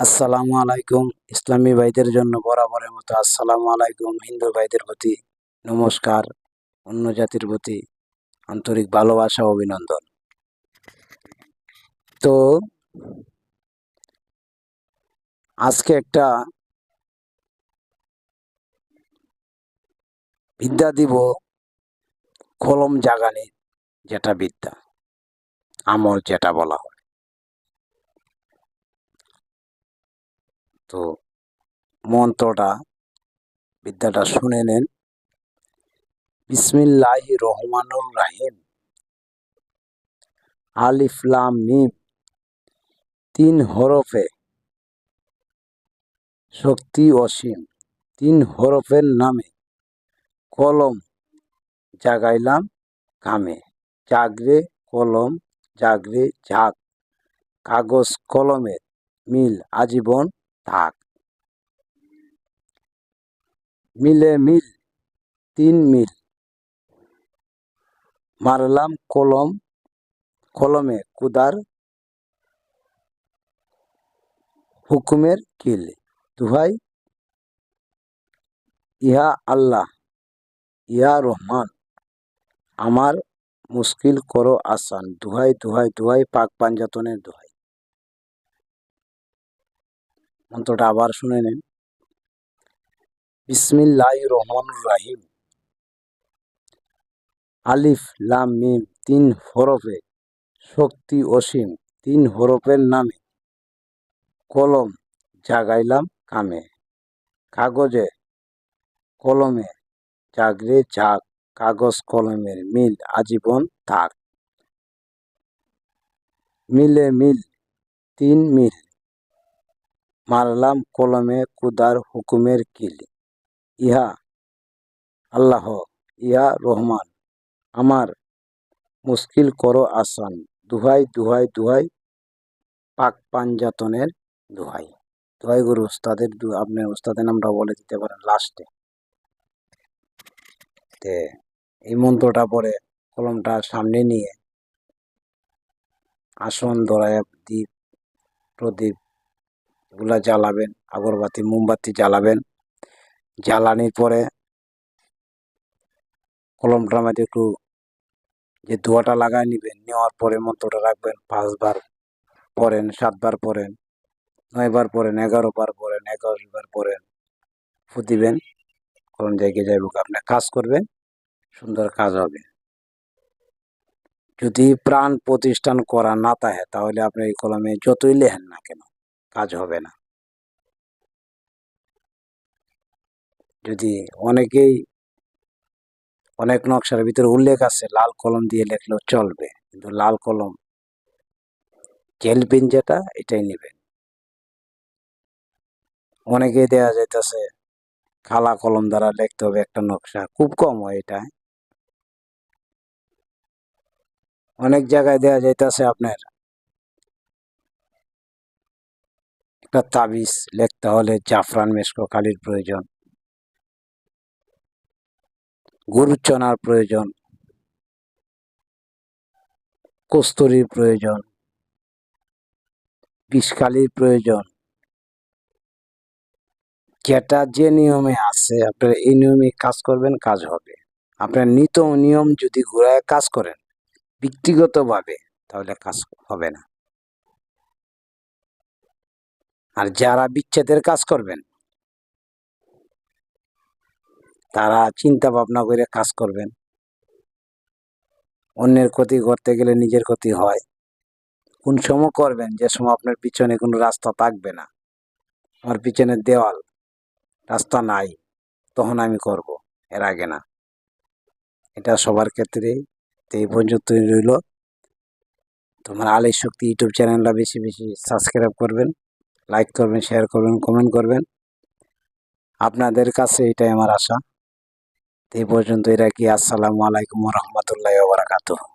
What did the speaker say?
আসসালামু আলাইকুম। ইসলামী ভাইদের জন্য বরাবরের মতো আসসালামু আলাইকুম। হিন্দু ভাইদের প্রতি নমস্কার। অন্য জাতির প্রতি আন্তরিক ভালোবাসা ও অভিনন্দন। তো আজকে একটা বিদ্যা দিব, কলম জাগানির যেটা বিদ্যা, আমল যেটা বলা হয়। তো মন্ত্রটা, বিদ্যাটা শুনে নেন। বিসমিল্লাহির রহমানুর রাহিম। আলিফ লাম মিম, 3 হরফে শক্তি অসীম। 3 হরফের নামে কলম জাগাইলাম কামে। জাগরে কলম, জাগরে ঝাঁক, কাগজ কলমের মিল আজীবন থাক। মিলে মিল 3 মিল, মারলাম কলম কলমে কুদার হুকুমের কিল। দুহাই ইহা আল্লাহ, ইয়া রহমান, আমার মুশকিল করো আসান। দুহাই দুহাই দুহাই পাক পাঞ্জাতনের দোহাই। মন্ত্রটা আবার শুনে নেন। বিসমিল্লাহির রহমানুর রাহিম। আলিফ লাম মিম, 3 হরফে শক্তি অসীম। 3 হরফের নামে কলম জাগাইলাম কামে। কাগজে কলমে জাগরে ঝাঁক, কাগজ কলমের মিল আজীবন থাক। মিলে মিল 3 মিল, মারলাম কলমে কুদার হুকুমের কিল। ইহা আল্লাহ, ইয়া রহমান, আমার মুশকিল করো আসান। দুহাই দুহাই দুহাই পাক পাঞ্জাতনের দোহাই। দোহাই গুরু উস্তাদের, আপনি উস্তাদের নামটা বলে দিতে পারেন লাস্টে। তে এই মন্ত্রটা পরে কলমটা সামনে নিয়ে আসন ধরায় দ্বীপ প্রদীপ এগুলা জ্বালাবেন, আগরবাতি মোমবাতি জ্বালাবেন। জ্বালানির পরে কলমটার মধ্যে একটু যে ধোঁয়াটা লাগাই নিবেন, নেওয়ার পরে মন্ত্রটা রাখবেন। 5 বার পড়েন, 7 বার পড়েন, 9 বার পড়েন, 11 বার পড়েন, 21 বার পড়েন, ফু দিবেন। কোন জায়গায় যাইব, আপনি কাজ করবেন, সুন্দর কাজ হবে। যদি প্রাণ প্রতিষ্ঠান করা না থাকে তাহলে আপনি এই কলমে যতই লেখেন না কেন কাজ হবে না। যদি অনেকেই অনেক নকশার ভিতরে উল্লেখ আছে লাল কলম দিয়ে লেখলেও চলবে, কিন্তু লাল কলম জেল পেন যেটা এটাই নেবেন। অনেকেই দেয়া যাইতেছে কালা কলম দ্বারা লিখতে হবে একটা নকশা, খুব কম হয় এটা। অনেক জায়গায় দেয়া যাইতেছে আপনার একটা তাবিজ লিখতে হলে জাফরান মেশকো কালির প্রয়োজন, গুরুচনার প্রয়োজন, কস্তুরীর প্রয়োজন, বিষকালির প্রয়োজন। যেটা যে নিয়মে আছে আপনার এই নিয়মে কাজ করবেন, কাজ হবে। আপনার নিত নিয়ম যদি ঘুরায় কাজ করেন ব্যক্তিগতভাবে তাহলে কাজ হবে না। আর যারা বিচ্ছেদের কাজ করবেন তারা চিন্তা ভাবনা করে কাজ করবেন। অন্যের ক্ষতি করতে গেলে নিজের ক্ষতি হয়। কোন সময় করবেন যে সময় আপনার পিছনে কোনো রাস্তা থাকবে না, আমার পিছনের দেওয়াল, রাস্তা নাই, তখন আমি করব, এর আগে না। এটা সবার ক্ষেত্রে। এই পর্যন্তই রইল। তোমার আলী শক্তি ইউটিউব চ্যানেলটা বেশি বেশি সাবস্ক্রাইব করবেন, লাইক করবেন, শেয়ার করবেন, কমেন্ট করবেন। আপনাদের কাছে এটাই আমার আশা। এই পর্যন্তই রাখি। আসসালামু আলাইকুম ওয়া রাহমাতুল্লাহি ওয়া বারাকাতুহু।